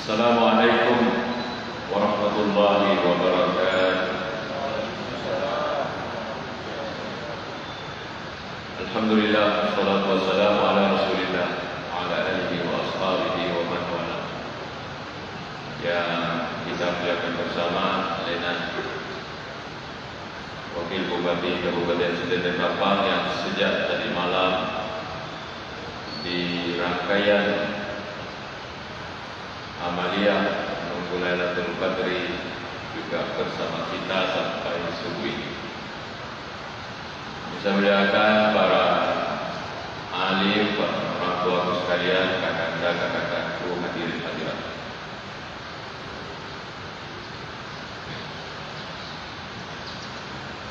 Assalamualaikum warahmatullahi wabarakatuh. Alhamdulillah, wassalatu wassalamu ala Rasulillah wa ala alihi wa ashabihi wa man wala. Yang kita muliakan bersama Lena Wakil Bupati Kabupaten Siden Kapang yang sejak tadi malam di rangkaian Amalia menunggu Lailatul Qadri juga bersama kita sampai subuh ini. Saya muliakan para alim, orang tua sekalian, kakak-kakakku, hadirin hadirat.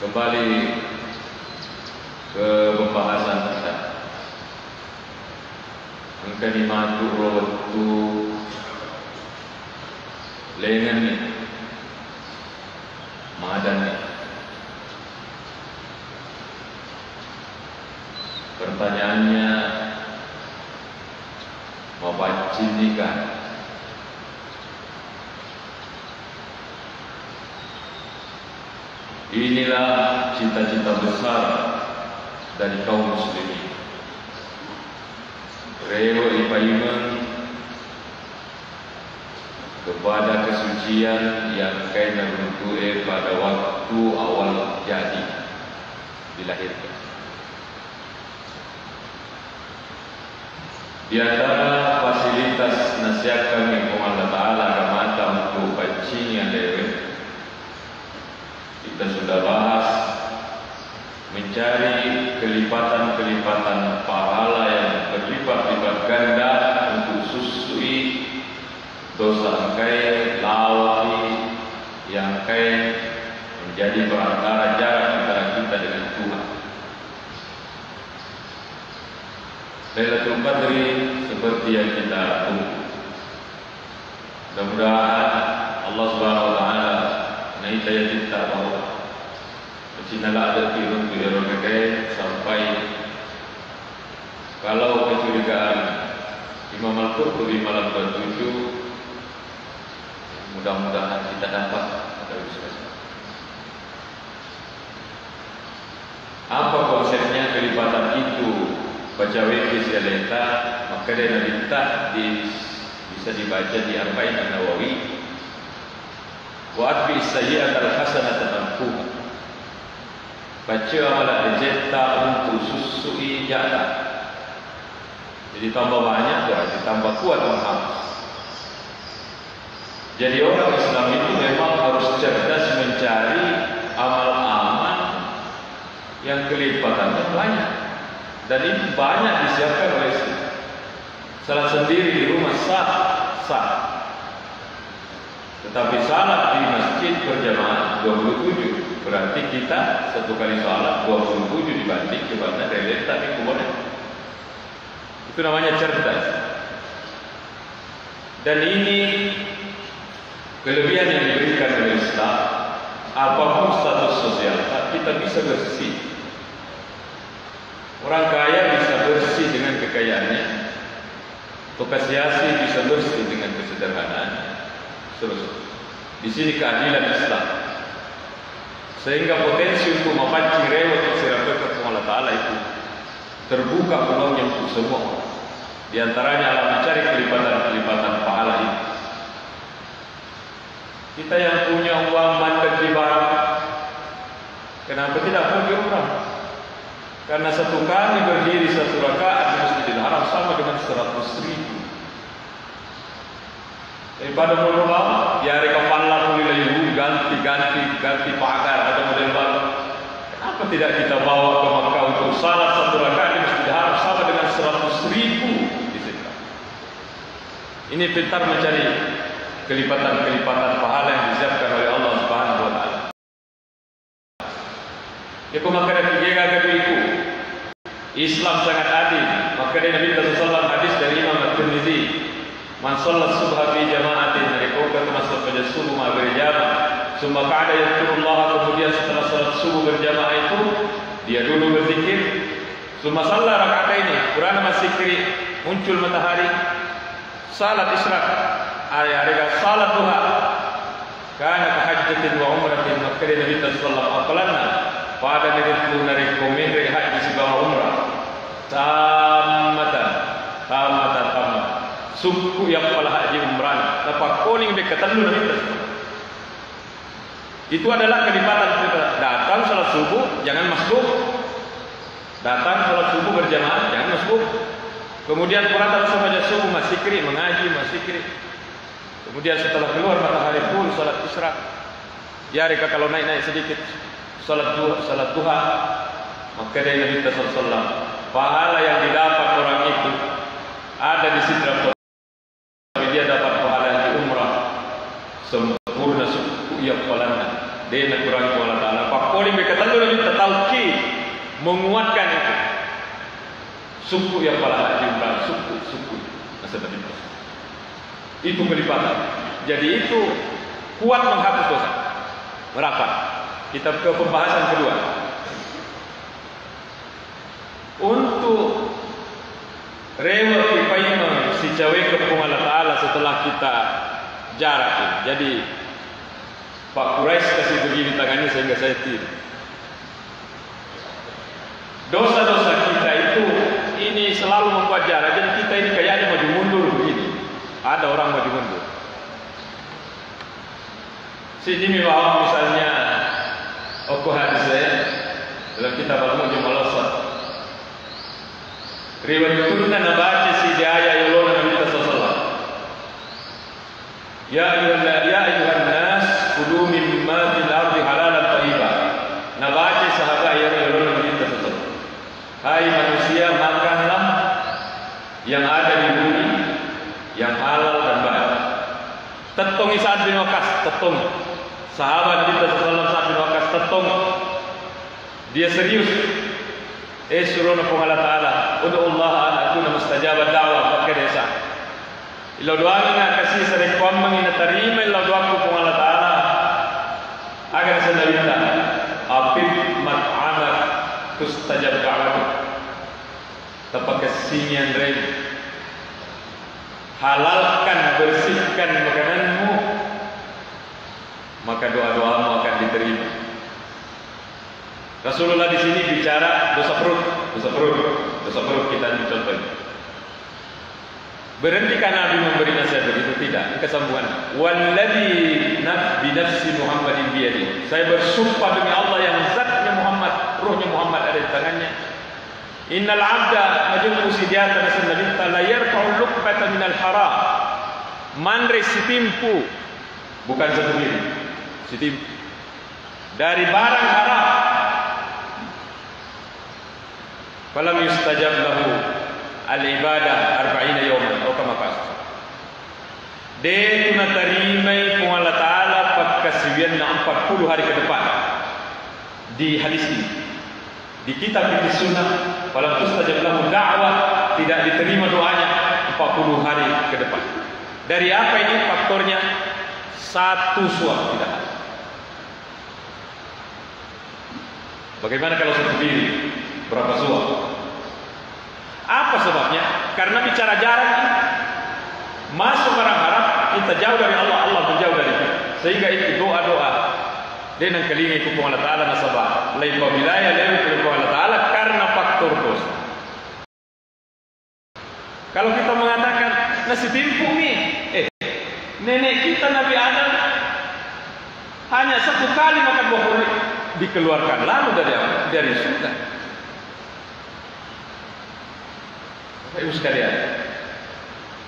Kembali ke pembahasan kita. Kalimatu rawatu lengan ni madan ni. Pertanyaannya, mabacin nikah. Inilah cita-cita besar dari kaum muslimin. Rewa ipaiman kepada kesucian yang kena bentuk pada waktu awal jadi dilahirkan. Di antara fasilitas nasihat kami kepada Allah Ta'ala mata untuk bacin yang lewat, kita sudah bahas mencari kelipatan-kelipatan pahala yang berlipat-lipat ganda untuk susui dosa angkai, lawi yang angkai menjadi perantara jarak antara kita dengan Tuhan. Lailatul Qadri seperti yang kita tunggu. Mudah-mudahan Allah Subhanahu Wa Taala naik daya kita bahwa Cinalah ada firman beliau sampai kalau kecurigaan Imam Al-Qurtubi malam 27, mudah-mudahan kita dapat ada usaha. Apa konsepnya kelipatan itu? Baca wikis Yalenta, maka dia minta bisa dibaca di Arba'in An-Nawawi. Wa atbi sayyi'at al-hasanata tamkuha. Baca amalan dijeta untuk susui jatah. Jadi tambah banyak berarti tambah kuat orang. Jadi orang Islam itu memang harus cerdas mencari amal-amal yang kelipatannya banyak. Dan itu banyak disiapkan oleh Islam. Salat sendiri di rumah sah. Tetapi salat di masjid berjamaah 27. Berarti kita satu kali salat 27 dibanding kepada relate tapi kemudian. Itu namanya cerdas. Dan ini kelebihan yang diberikan oleh Islam. Apapun status sosial, kita bisa bersih. Orang kaya bisa bersih dengan kekayaannya. Pekasiasi bisa bersih dengan kesederhanaannya. Terus di sini keadilan Islam. Sehingga potensi untuk memancing rewa tersirakat kepada Allah Ta'ala itu terbuka peluangnya untuk semua. Di antaranya adalah mencari kelipatan-kelipatan pahala ini. Kita yang punya uang mandek di barang, kenapa tidak pergi umrah? Karena satu kali berdiri satu rakaat di Masjidil Haram sama dengan 100.000. Daripada model lama, di hari kepala kuliah ganti pagar, ada model baru. Kenapa tidak kita bawa ke Makkah untuk salat satu rakaat di Masjidil Haram sama dengan 100.000 di situ? Ini pintar mencari kelipatan-kelipatan pahala yang disiapkan oleh Allah Subhanahu Wa Taala. Iku maka dia itu Islam sangat adil. Maka dia Nabi SAW hadis dari Imam At-Tirmidzi, man sholat subha fi jama'atin, mereka termasuk pada subuh berjamaah. Summa qa'ada yadhkurullah, kemudian setelah salat subuh berjamaah itu dia dulu berzikir. Summa shalla raka'ataini, Quran masih kiri muncul matahari, salat isyraq. hari-hari salat duha kana kahajjatin wa umratin maka Nabi sallallahu alaihi wasallam pada negeri nari komen dari haji sebagai umrah tamatan suku yang kepala haji umrah dapat koning bekatan Nabi. Itu adalah kelipatan kita. Datang salat subuh jangan masbuk. Datang salat subuh berjamaah jangan masbuk. Kemudian pulang salat subuh masih kiri mengaji masih kiri. Kemudian setelah keluar matahari full salat isyraq. Ya mereka kalau naik sedikit salat duha maka dari Nabi sallallahu alaihi wasallam pahala yang didapat orang itu ada di Sidratul Muntaha. Dia dapat pahala di umrah sempurna suku yang palana. Dia nak kurang Allah Taala. Pak Koli berkata Nabi tertauki menguatkan itu. Suku yang pahala di umrah suku masa tadi. Itu kelipatan. Jadi itu kuat menghapus dosa. Merapat. Kita ke pembahasan kedua. Untuk rewa kipaimang si cawe ke Allah Ta'ala setelah kita jarak. Jadi Pak Quraisy kasih begini tangannya sehingga saya tiru. Dosa-dosa kita itu ini selalu membuat jarak. Jadi kita ini kayaknya maju mundur begini. Ada orang maju mundur. Sini memang misalnya Oku hadis saya dalam kitab Al-Mu'jam Al-Awsat. Riwayat kunna nabaci si jaya yolona Nabi sallallahu. Ya ayuhan nas kulu mimma fil ardi halalan thayyiban. Nabaci sahabat yang yolona Nabi sallallahu. Hai manusia makanlah yang ada di bumi yang halal dan baik. Tetongi Sa'ad bin Waqqas, tetongi. Sahabat Nabi sallallahu Sa'ad bin Waqqas tetong. Dia serius. Suruh Allah Ta'ala untuk Allah anakku mustajabah da'wah pakai desa. Ilau doa nak kasih sering komang ina terima ilau doa ku Allah Ta'ala agar senawita apib mat'amak tustajab da'wah. Tepat kesinian rem. Halalkan bersihkan makananmu maka doa-doamu akan diterima. Rasulullah di sini bicara dosa perut kita dicontoh. Berhentikah Nabi memberi nasihat begitu? Tidak. Kesambungan. Walladzi bi nafsi Muhammadin biyadi. Saya bersumpah demi Allah yang zatnya Muhammad, ruhnya Muhammad ada di tangannya. Innal 'abda majmu sidiyatan sanadita la yarfa'u luqbata minal haram. Manre sitimpu bukan sendiri. Sitimpu dari barang haram. Falam yustajab lahu al-ibadah 40 yawman atau kama qala. Dia menerima ku Allah Taala pakasian 40 hari ke depan. Di hadis ini. Di kitab Fiqh Sunnah, falam yustajab lahu da'wah, tidak diterima doanya 40 hari ke depan. Dari apa ini faktornya? Satu suap tidak ada. Bagaimana kalau satu diri? Berapa suap? Apa sebabnya? Karena bicara jarak masuk barang haram, kita jauh dari Allah, Allah menjauh dari kita. Sehingga itu doa-doa dengan kelingi ku Allah Ta'ala nasabah lain wilayah lain ku Allah Ta'ala karena faktor dosa. Kalau kita mengatakan nasi timpung nih, nenek kita Nabi Adam hanya satu kali makan buah kurma dikeluarkan lalu dari surga. Ibu sekalian.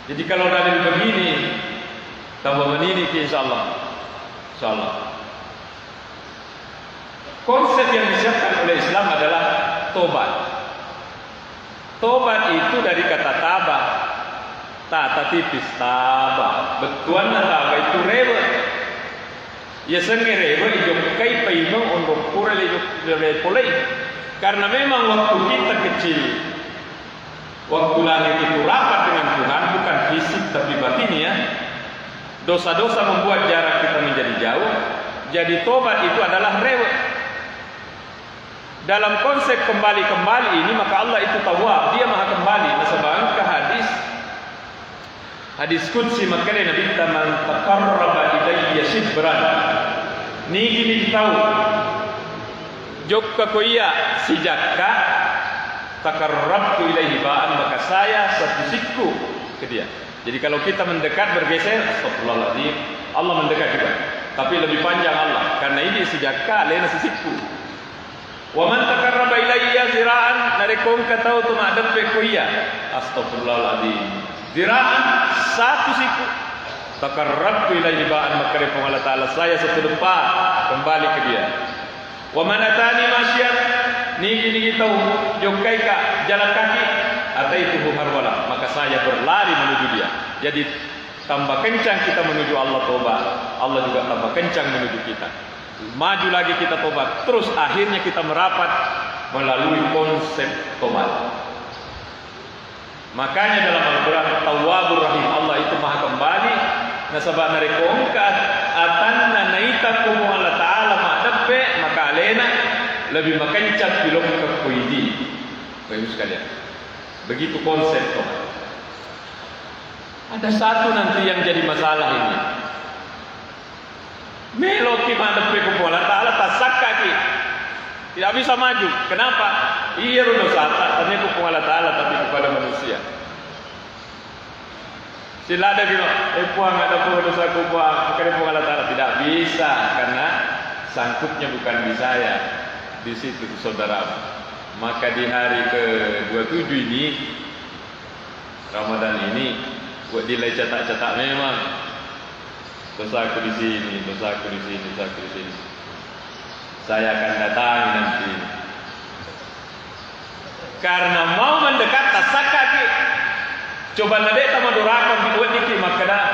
Jadi kalau dalil begini tambah menini insyaallah. Insyaallah. Konsep yang disiapkan oleh Islam adalah tobat. Tobat itu dari kata tabah. Tata tipis tabah. Betuan tabah itu rewa. Ya senge rewa itu kai paimang untuk kurang lebih polai. Karena memang waktu kita kecil, waktu lahir itu rapat dengan Tuhan, bukan fisik tapi batin ya. Dosa-dosa membuat jarak kita menjadi jauh. Jadi tobat itu adalah rewa. Dalam konsep kembali ini maka Allah itu tawwab, dia maha kembali. Nasabang ke hadis Hadis qudsi makanya Nabi man taqarraba ilayya shibran. Ni gini tahu. Jokka ko iya si jakka taqarrabtu ilaihi ba'an, maka saya satu siku ke dia. Jadi kalau kita mendekat bergeser, astagfirullahaladzim, Allah mendekat juga. Tapi lebih panjang Allah, karena ini si jakka lena si siku. Wa man taqarraba ilayya zira'an, narekong katau tu madep ko iya. Astagfirullahaladzim. Zira'an satu siku, taqarrabtu ilaihi ba'an, maka repong Allah Ta'ala saya satu depa kembali ke dia. Wa man atani masyian, niki tahu jokai ka jalan kaki, ataitu harwala, maka saya berlari menuju dia. Jadi tambah kencang kita menuju Allah tobat, Allah juga tambah kencang menuju kita. Maju lagi kita tobat, terus akhirnya kita merapat melalui konsep tobat. Makanya dalam Al-Quran Tawwabur Rahim, Allah itu maha kembali. Nasabak narekongkat atanna naitakum Allah Ta'ala ma'dabe, maka alena lebih makencang bilong ke kuidi. Baik sekalian, begitu konsep tobat. Ada satu nanti yang jadi masalah ini. Meloki ma'dabe ku Allah Ta'ala tasakaki, tidak bisa maju. Kenapa? Iya runo sata, tanya ku Allah Ta'ala tapi kepada manusia. Sila ada gitu, puang ada pun dosa ku puang, bukan Allah Ta'ala, tidak bisa karena sangkutnya bukan di saya, di situ saudara. Maka di hari ke-27 ini Ramadan ini, buat nilai cetak-cetak memang dosaku di sini, dosaku di sini, dosaku di sini. Saya akan datang nanti. Karena mau mendekat tasakaki. Coba nadek sama dorakan dibuat dikit maka dah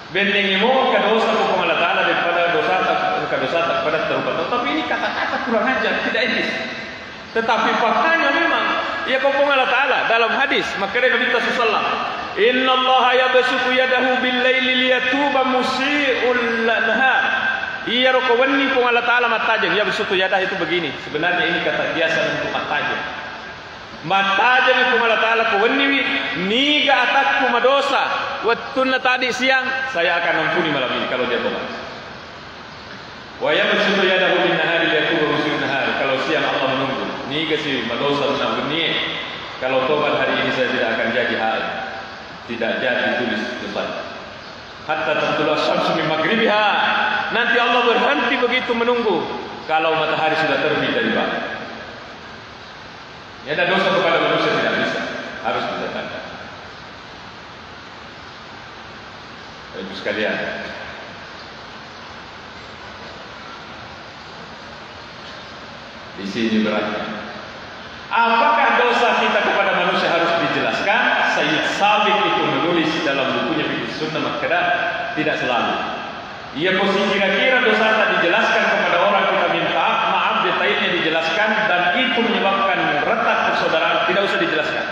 bendengimu ke dosa hukum Allah Ta'ala daripada dosa tak pada terubat. Tapi ini kata-kata kurang ajar, tidak etis. Tetapi faktanya memang ia hukum Allah Ta'ala dalam hadis maka dia Nabi sallallahu Inna Allah yabsutu yadahu bil laili liyatuba musii'ul nahar. Ia rokowani pun Allah Ta'ala matajam. Ya besutu yadah itu begini. Sebenarnya ini kata biasa untuk matajam. Matajam itu Allah Ta'ala kowani ni ga atakku madosa. Wattuna tadi siang saya akan ampuni malam ini kalau dia tobat. Wa ya besutu yadahu bin nahari liyatuba musii'ul nahar. Kalau siang Allah menunggu. Ni ga si madosa na benih. Kalau tobat hari ini saya tidak akan jadi hal. Tidak jadi tulis dosa. Hatta tatlu'a syamsu min maghribiha. Nanti Allah berhenti begitu menunggu kalau matahari sudah terbit dari barat. Ya ada dosa kepada manusia tidak bisa, harus dicatat. Ibu sekalian, di sini beratnya. Apakah dosa kita kepada manusia harus dijelaskan? Sayyid Sabiq itu menulis dalam bukunya Fiqh Sunnah Makkadah, tidak selalu. Ia posisi kira-kira dosa tak dijelaskan kepada orang, kita minta maaf, detailnya dijelaskan dan itu menyebabkan retak persaudaraan, tidak usah dijelaskan.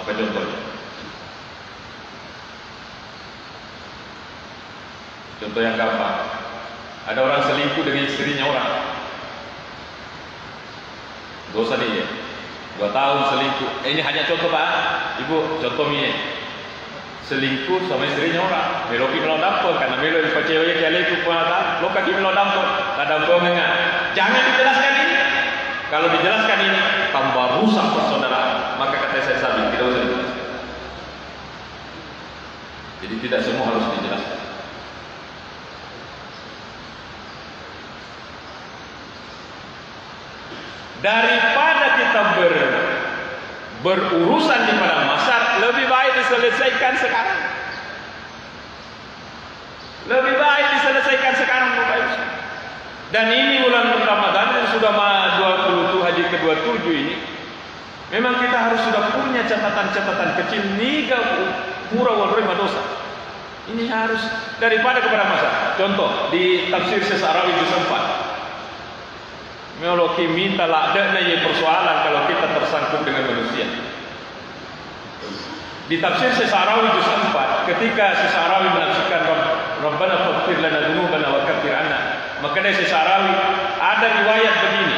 Apa contohnya? Contoh yang gampang. Ada orang selingkuh dengan istrinya orang. Dosa dia. 2 tahun selingkuh. Ini hanya contoh Pak. Ibu, contoh ini. Selingkuh sama istrinya orang. Meloki melo dampur karena melo di pacewaya kali itu puasa. Lo kaki melo dampur. Kadang kau mengat. Jangan dijelaskan ini. Kalau dijelaskan ini tambah rusak persaudaraan. Maka kata saya Sabiq tidak usah dijelaskan. Jadi tidak semua harus dijelaskan. Daripada kita berurusan di padang mahsyar, lebih baik diselesaikan sekarang. Lebih baik diselesaikan sekarang, Bapak Ibu. Dan ini bulan Ramadan yang sudah 27 haji ke-27 ini, memang kita harus sudah punya catatan-catatan kecil niga pura wal dosa. Ini harus daripada kepada masa. Contoh di tafsir Sesarawi juz 4. Meologi minta lakdana ye persoalan kalau kita tersangkut dengan manusia. Di tafsir Sesarawi juz 4, ketika Sesarawi menafsirkan Rabbana faghfir lana dzunubana wa kaffir 'anna, maka dari Sesarawi ada riwayat begini.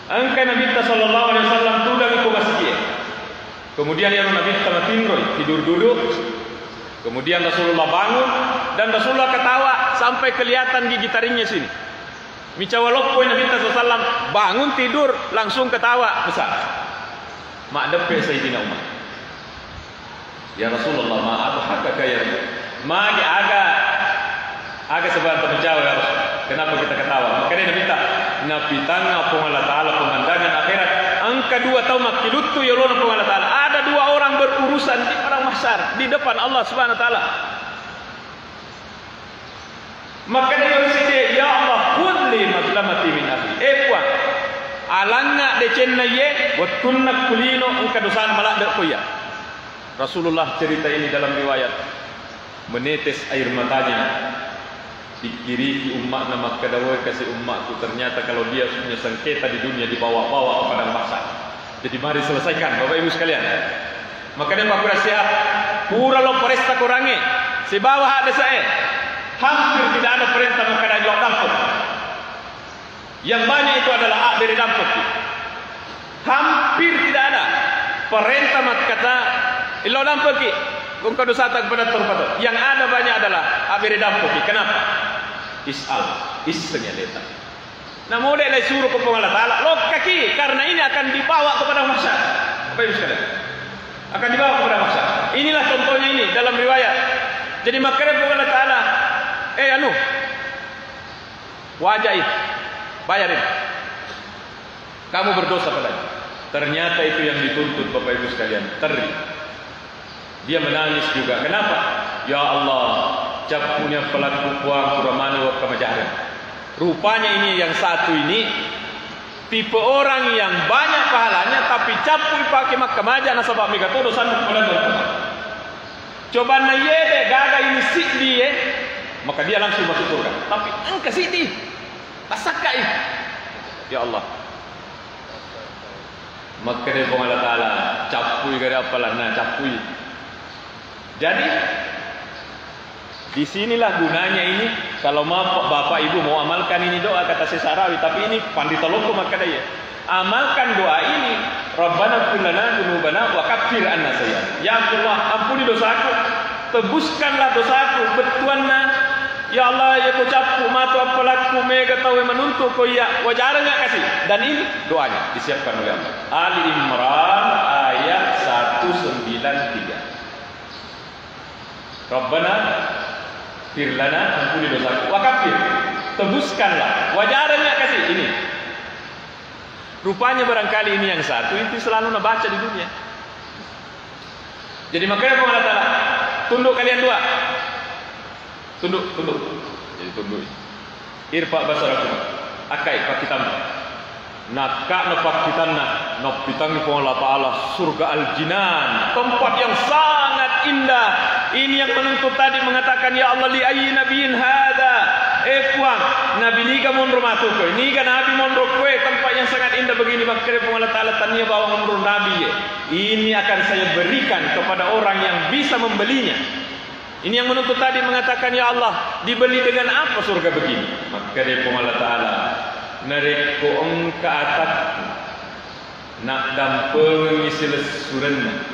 Angka Nabi sallallahu alaihi wasallam tudang itu masjid. Kemudian yang Nabi matinroy tidur duduk. Kemudian Rasulullah bangun dan Rasulullah ketawa sampai kelihatan gigi taringnya sini. Micawalok poin Nabi sallallahu alaihi wasallam bangun tidur langsung ketawa besar. Mak depe Sayyidina Umar. Ya Rasulullah, ma adhaka ya Rasul. Ma aga sebab terjawab ya Rasul. Kenapa kita ketawa? Makanya Nabi tanya Allah Ta'ala pemandangan akhirat. Angka 2 tahun makilutu ya Allah Ta'ala. Ada 2 orang berurusan di padang mahsyar di depan Allah Subhanahu Wa Ta'ala. Makanya yang sedih, ya Allah, khudli madlamati min akhi. Puan, alanga de cenna ye, watunnak kulino angka dosan malak de koya. Rasulullah cerita ini dalam riwayat, menetes air matanya. Dikiri umat nama kedawai kasih umatku, ternyata kalau dia punya sengketa di dunia dibawa-bawa ke padang mahsyar. Jadi mari selesaikan Bapak Ibu sekalian. Makanya Pak Kura siap pura lo peresta kurangi si bawah ada saya. Hampir tidak ada perintah maka ada jawab damput. Yang banyak itu adalah hak dari damput. Hampir tidak ada perintah maka kata ilo damput ki. Kung dosa tak kepada terpatut. Yang ada banyak adalah hak dari damput. Kenapa? Isnya leta. Nah mulai dari suruh ke Allah Ta'ala lo kaki karena ini akan dibawa kepada mahsyar. Apa yang sekalian? Akan dibawa kepada mahsyar. Inilah contohnya ini dalam riwayat. Jadi makanya Allah Ta'ala wajah bayarin. Kamu berdosa padanya. Ternyata itu yang dituntut Bapak Ibu sekalian. Dia menangis juga. Kenapa? Ya Allah, cap punya pelaku puang kuramani wa kamajaran. Rupanya ini yang satu ini tipe orang yang banyak pahalanya tapi capu pakai makamaja nasabah megatodo sandu kemudian berkembang. Coba na yede gaga ini sidi maka dia langsung masuk surga. Tapi engkau sidi tasakai. Ya Allah. Maka dia Allah Ta'ala capui gara apalah na capui. Jadi disinilah gunanya ini. Kalau bapak ibu mau amalkan ini doa kata Sesarawi, tapi ini panditologo maka dia amalkan doa ini. Rabbana ighfir lana dzunubana wa kaffir anna sayyi'atina. Ya Allah, ampuni dosaku, tebuskanlah dosaku, betuanna. Ya Allah, ya ku capu matu apalaku mega tahu menuntut ko ya wajarnya kasih. Dan ini doanya disiapkan oleh Allah. Ali Imran ayat 193. Rabbana firlana ampuni dosaku wa kafir tebuskanlah wajarnya kasih ini. Rupanya barangkali ini yang satu itu selalu baca di dunia. Jadi makanya Allah Ta'ala tunduk kalian dua. Tunduk. Jadi tunduk. Irfa basarakum akai pakitam. Nakak nopak kitanna nopitangi Allah Ta'ala surga al-jinan, tempat yang sangat indah. Ini yang menuntut tadi mengatakan ya Allah li ayyi nabiyyin hada. Puang nabi ni ka monro masuk ko. Ni ka nabi monro ko tempat yang sangat indah begini maka Allah Ta'ala tanya bawa monro nabi ini akan saya berikan kepada orang yang bisa membelinya. Ini yang menuntut tadi mengatakan ya Allah dibeli dengan apa surga begini. Maka Allah Ta'ala nareko engka atakku nak dampeng isiles surenna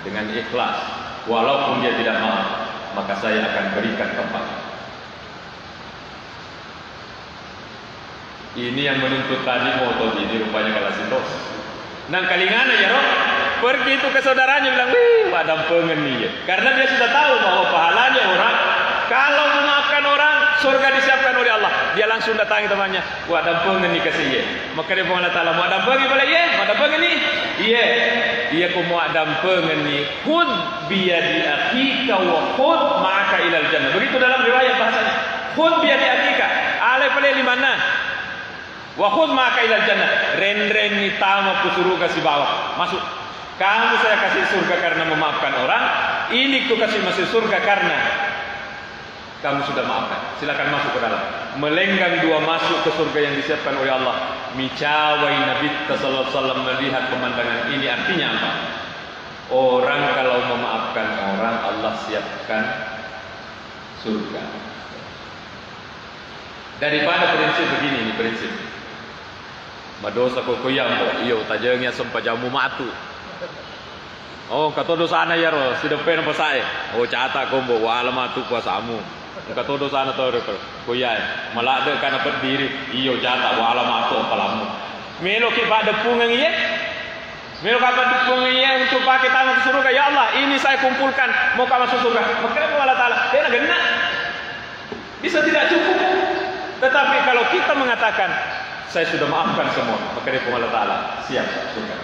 dengan ikhlas walaupun dia tidak mau maka saya akan berikan tempat. Ini yang menuntut tadi moto ini rupanya kalah sintos. Nang kalingana ya roh pergi itu ke saudaranya bilang wih dampengen nih ya. Karena dia sudah tahu bahwa pahalanya orang kalau memaafkan orang surga disiapkan oleh Allah. Dia langsung datangi temannya. Wah dampengen nih kasih ye. Maka dia Allah Ta'ala mau dampengi boleh ye. Mau dampengen nih. Iya. Iya ku mau dampengen nih. Khud biyadi akhika wa khud ma'aka ilal jannah. Begitu dalam riwayat bahasanya. Khud biyadi akhika. Alai pale di mana? Wa khud ma'aka ilal jannah. Ren ni tama ku suruh kasih bawa. Masuk. Kamu saya kasih surga karena memaafkan orang. Ini ku kasih masih surga karena kamu sudah maafkan. Silakan masuk ke dalam. Melenggang dua masuk ke surga yang disiapkan oleh Allah. Micawai Nabi sallallahu alaihi wasallam melihat pemandangan ini artinya apa? Orang kalau memaafkan orang Allah siapkan surga. Daripada prinsip begini ini prinsip. Madosa ko kuyang bo, iyo tajengnya sempa jamu matu. Oh, kata dosa ana ya ro, sidepen pasae. Oh, cata kombo wala matu kuasamu. Kata dosa ana to kuyai, malade kana berdiri, iyo cata wala matu palamu. Melo ki pada pungang iya. Melo pada pungang iya untuk pakai tangan ke surga. Ya Allah, ini saya kumpulkan mau ke masuk surga. Maka Allah Taala, dia nak genah. Bisa tidak cukup. Tetapi kalau kita mengatakan saya sudah maafkan semua, maka dia Allah Taala siap surga.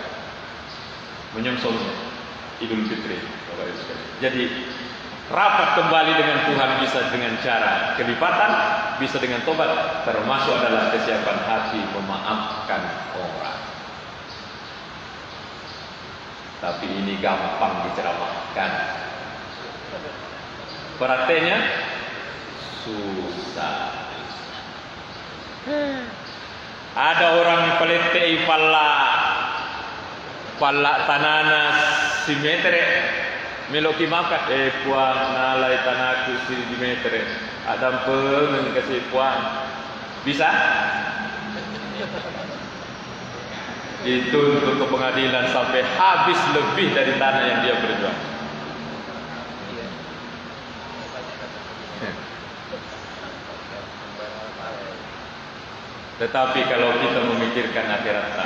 Menyongsongnya Idul Fitri. Jadi rapat kembali dengan Tuhan bisa dengan cara kelipatan, bisa dengan tobat, termasuk adalah kesiapan hati memaafkan orang. Tapi ini gampang diceramahkan. Prakteknya susah. Ada orang peletei pala tanana simetre meloki maka puang nalai tanaku simetre ada pengen kasih puang bisa itu untuk pengadilan sampai habis lebih dari tanah yang dia berjuang. Tetapi kalau kita memikirkan akhirat,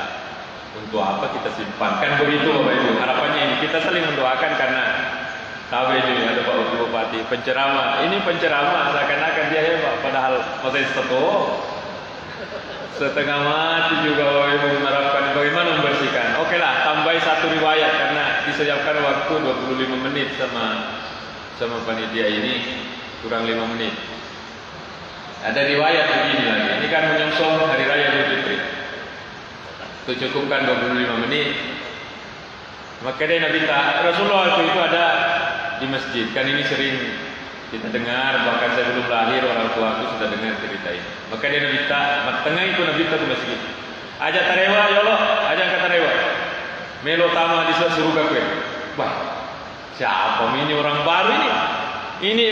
untuk apa kita simpan? Kan begitu Bapak Ibu. Harapannya ini kita saling mendoakan karena tahu ini ada Pak Bupati penceramah. Ini penceramah seakan-akan dia hebat, padahal masih setengah mati juga Bapak Ibu mengharapkan bagaimana membersihkan. Oke lah, tambah satu riwayat karena disediakan waktu 25 menit sama panitia ini kurang 5 menit. Ada riwayat begini lagi. Ini kan menyongsong hari raya Idul Fitri. Itu cukupkan 25 menit. Maka dia Nabi Rasulullah itu ada di masjid. Kan ini sering kita dengar, bahkan saya belum lahir orang tua aku sudah dengar cerita ini. Maka dia Nabi tengah itu Nabi ke masjid. Ajak tarewa ya Allah, ajak kata tarewa. Melo tama di surga kue. Wah, siapa ini orang baru ini? Ini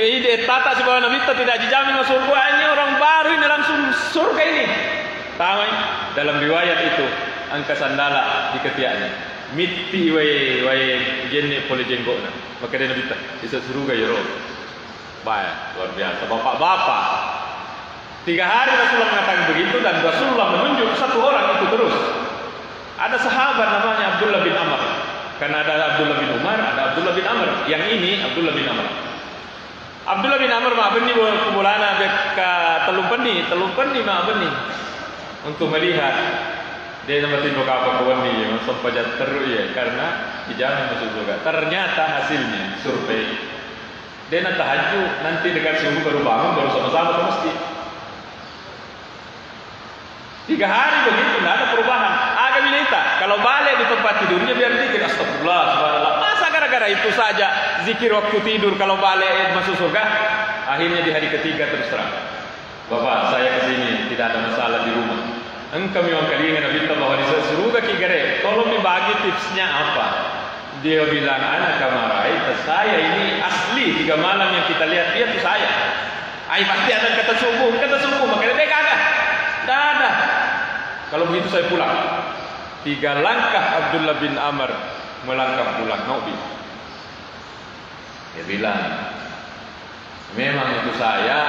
tata sebuah Nabi tidak dijamin masuk surga. Ini orang baru ini langsung surga ini. Tahu dalam riwayat itu angka sandala di ketiaknya. Miti wae jenne pole jenggokna. Maka dia Nabi bisa surga ya roh. Baik, luar biasa. Bapak-bapak. 3 hari Rasulullah mengatakan begitu dan Rasulullah menunjuk satu orang itu terus. Ada sahabat namanya Abdullah bin Amr. Karena ada Abdullah bin Umar, ada Abdullah bin Amr. Yang ini Abdullah bin Amr. Abdullah bin Amr ma'abeni kumulana beka telung pendi ma'abeni untuk melihat dia namatin buka apa kawani yang sempat terus ya karena dijamin masuk surga. Ternyata hasilnya survei dia nak tahajud nanti dekat subuh baru bangun baru sama-sama ke masjid. 3 hari begitu tidak ada perubahan. Agak minta kalau balik di tempat tidurnya biar dikit astagfirullah subhanallah. Masa gara-gara itu saja zikir waktu tidur kalau balik masuk surga. Akhirnya di hari ketiga terus terang. Bapak saya kesini tidak ada masalah di rumah. Engkau memang kalian Nabi bahwa di surga kigare. Tolong dibagi tipsnya apa? Dia bilang anak kamarai saya ini asli 3 malam yang kita lihat dia itu saya. Ai pasti ada kata subuh makanya dia kagak. Tidak ada. Kalau begitu saya pulang. 3 langkah Abdullah bin Amr melangkah pulang Nabi. Dia bilang, memang itu saya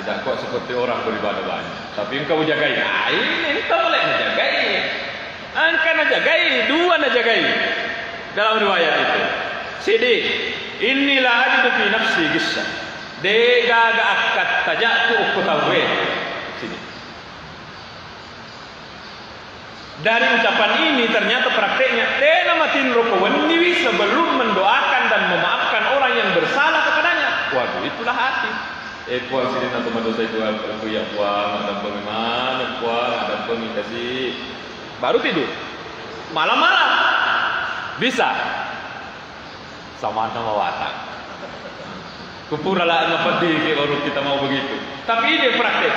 tidak kok seperti orang beribadah banyak. Tapi engkau jagai. Ini engkau boleh menjagai. Engkau menjagai, 2 menjagai. Dalam riwayat itu. Sidi, inilah ajidu fi nafsi gisya. Dega ga akat tajatu ukutawe. Sini. Dari ucapan ini ternyata prakteknya tena matin rokoweni sebelum mendoakan dan memaafkan orang yang bersalah kepadanya. Waduh, itulah hati. Puang sini atau madosa itu aku ya puang ada bagaimana puang ada pengikasi baru tidur malam-malam bisa sama watak kupuralah ngepedi kalau kita mau begitu. Tapi ini praktek.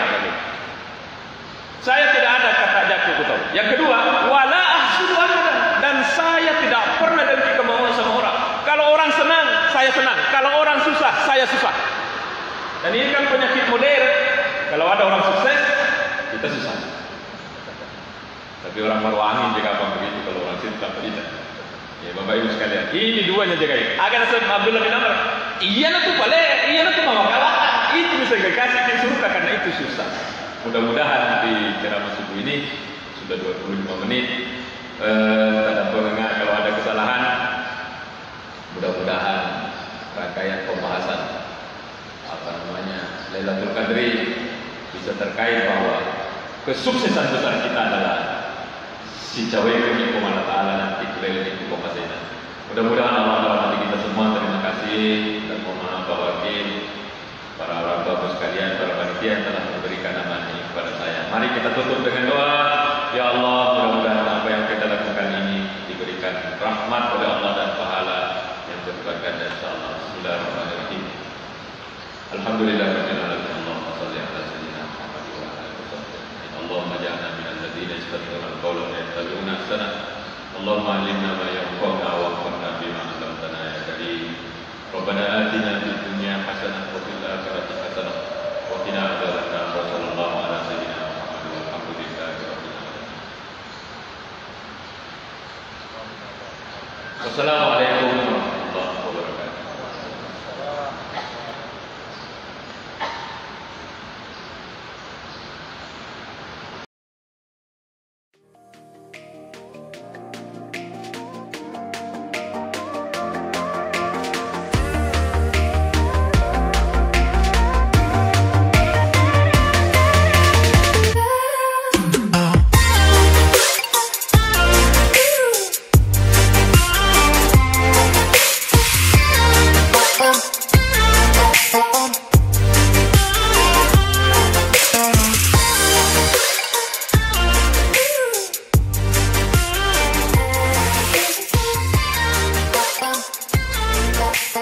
Saya tidak ada kata jaku tahu. Yang kedua, wala ahsudu ahadan, dan saya tidak pernah dengki kemauan sama orang. Kalau orang senang, saya senang. Kalau orang susah, saya susah. Dan ini kan penyakit modern. Kalau ada orang sukses, kita susah. Tapi orang Marwangi jaga apa begitu, kalau orang situ tidak. Ya Bapak Ibu sekalian, ini duanya jaga. Agar Abdullah bin Amr, iya tuh paling, iya tuh mama kalah. Itu bisa dikasih di surga karena itu susah. Mudah-mudahan di ceramah subuh ini sudah 25 menit. Ada pendengar kalau ada kesalahan, mudah-mudahan rangkaian pembahasan Lailatul Qadri bisa terkait bahwa kesuksesan besar kita adalah si cawe kami Allah Ta'ala nanti kembali di kumasena. Mudah-mudahan Allah merahmati kita semua. Terima kasih dan mohon maaf bahwa para orang tua sekalian, para panitia yang telah memberikan amanah ini kepada saya. Mari kita tutup dengan doa. Ya Allah, mudah-mudahan apa yang kita lakukan ini diberikan rahmat oleh Allah dan pahala yang berlipat ganda insyaallah. Bismillahirrahmanirrahim. Alhamdulillahirabbil alamin. Allahumma shalli ala sayyidina Muhammad wa ala alihi wasallam. Allahumma ja'alna minal ladzina yastami'una al-qawla wa yattabi'una ahsanah. Allahumma 'allimna ma yanfa'una wanfa'na bima 'allamtana ya karim. Rabbana atina fid dunya hasanah wa fil akhirati hasanah wa qina adzabannar. Sallallahu ala sayyidina Muhammad walhamdulillahi rabbil alamin. Wassalamualaikum warahmatullahi wabarakatuh.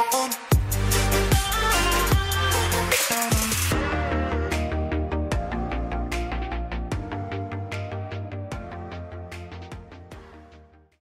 On